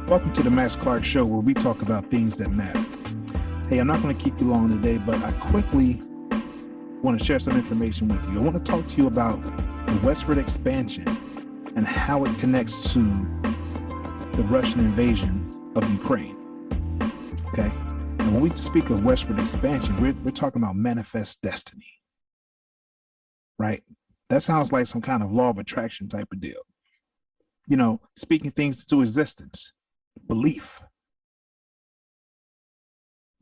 Welcome to the Max Clark Show, where we talk about things that matter. Hey, I'm not going to keep you long today, but I quickly want to share some information with you. I want to talk to you about the Westward expansion and how it connects to the Russian invasion of Ukraine. Okay? And when we speak of Westward expansion, we're talking about manifest destiny, right? That sounds like some kind of law of attraction type of deal. You know, speaking things into existence. Belief.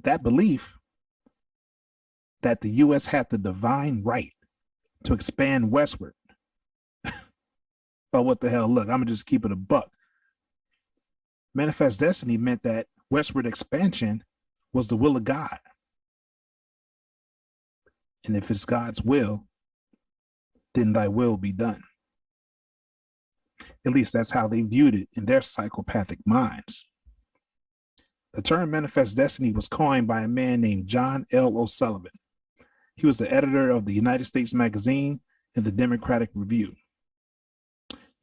That belief that the U.S. had the divine right to expand westward. But what the hell? Look, I'm going to just keep it a buck. Manifest destiny meant that westward expansion was the will of God. And if it's God's will, then thy will be done. At least that's how they viewed it in their psychopathic minds. The term manifest destiny was coined by a man named John L. O'Sullivan. He was the editor of the United States Magazine and the Democratic Review.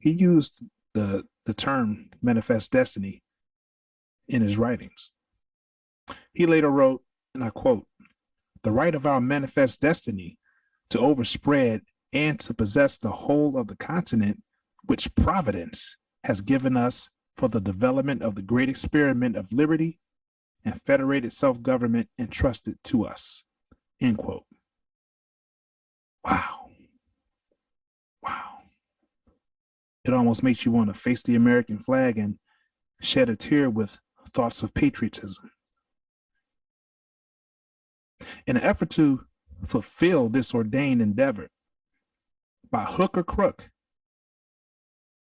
He used the term manifest destiny in his writings. He later wrote, and I quote, "The right of our manifest destiny to overspread and to possess the whole of the continent which Providence has given us for the development of the great experiment of liberty and federated self-government entrusted to us." End quote. Wow. Wow. It almost makes you want to face the American flag and shed a tear with thoughts of patriotism. In an effort to fulfill this ordained endeavor, by hook or crook,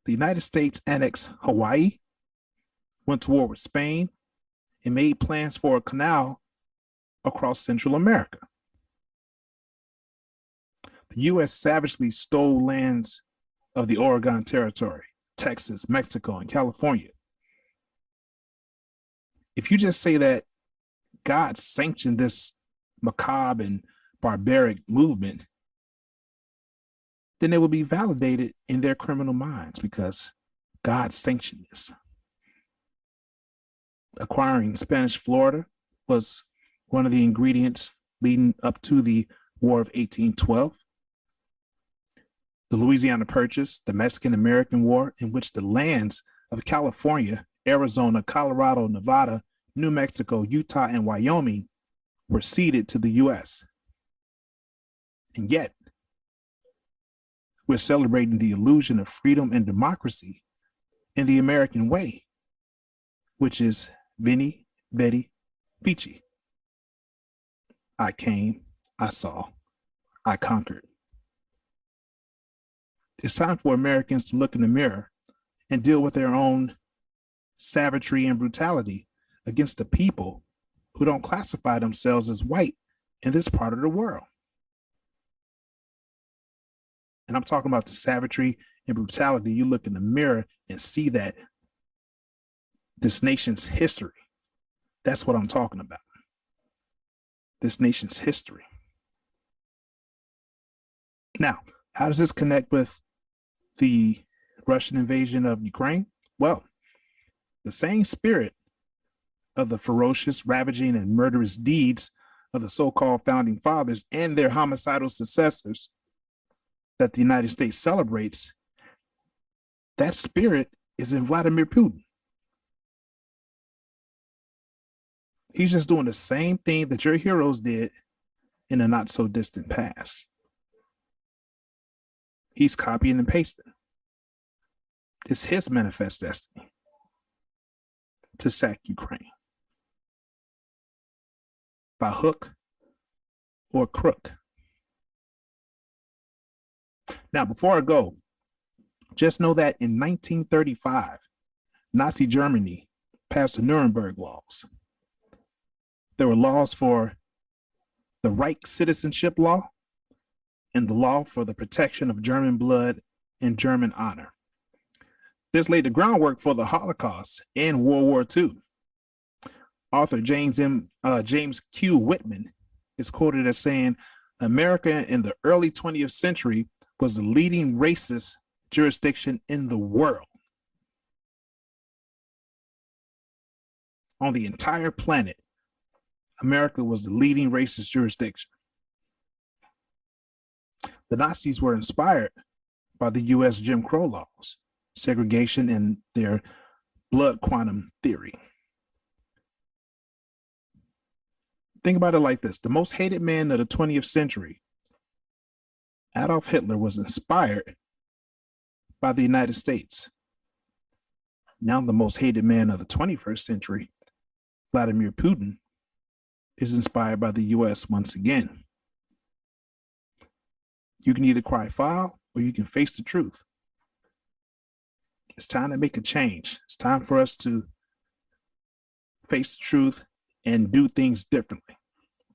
the United States annexed Hawaii, went to war with Spain, and made plans for a canal across Central America. The U.S. savagely stole lands of the Oregon Territory, Texas, Mexico, and California. If you just say that God sanctioned this macabre and barbaric movement, then it will be validated in their criminal minds because God sanctioned this. Acquiring Spanish Florida was one of the ingredients leading up to the War of 1812. The Louisiana Purchase, the Mexican-American War, in which the lands of California, Arizona, Colorado, Nevada, New Mexico, Utah, and Wyoming were ceded to the U.S. And yet, we're celebrating the illusion of freedom and democracy in the American way, which is Veni, Vidi, Vici. I came, I saw, I conquered. It's time for Americans to look in the mirror and deal with their own savagery and brutality against the people who don't classify themselves as white in this part of the world. And I'm talking about the savagery and brutality. You look in the mirror and see that this nation's history. That's what I'm talking about. This nation's history. Now, how does this connect with the Russian invasion of Ukraine? Well, the same spirit of the ferocious, ravaging, and murderous deeds of the so-called founding fathers and their homicidal successors that the United States celebrates, that spirit is in Vladimir Putin. He's just doing the same thing that your heroes did in a not so distant past. He's copying and pasting. It's his manifest destiny to sack Ukraine by hook or crook. Now, before I go, just know that in 1935, Nazi Germany passed the Nuremberg laws. There were laws for the Reich Citizenship Law and the law for the protection of German blood and German honor. This laid the groundwork for the Holocaust and World War II. Author James Q. Whitman is quoted as saying, "America in the early 20th century was the leading racist jurisdiction in the world." on the entire planet, America was the leading racist jurisdiction. The Nazis were inspired by the U.S. Jim Crow laws, segregation, and their blood quantum theory. Think about it like this. The most hated man of the 20th century, Adolf Hitler, was inspired by the United States. Now the most hated man of the 21st century, Vladimir Putin, is inspired by the U.S. once again. You can either cry foul or you can face the truth. It's time to make a change. It's time for us to face the truth and do things differently.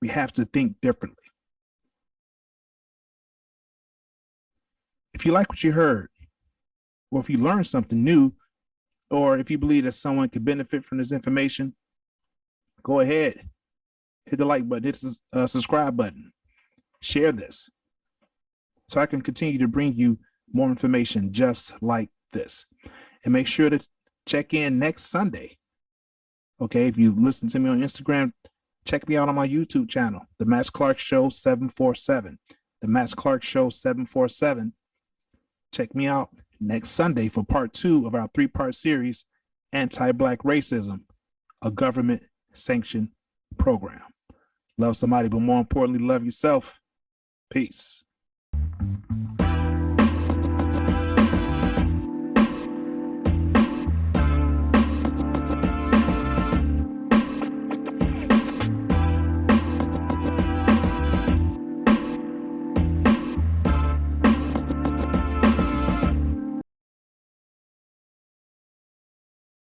We have to think differently. If you like what you heard, or if you learned something new, or if you believe that someone could benefit from this information, go ahead, hit the like button, hit the subscribe button, share this, so I can continue to bring you more information just like this. And make sure to check in next Sunday. Okay, if you listen to me on Instagram, check me out on my YouTube channel, The Max Clark Show 747. The Max Clark Show 747. Check me out next Sunday for part 2 of our 3-part series, Anti-Black Racism, a government-sanctioned program. Love somebody, but more importantly, love yourself. Peace.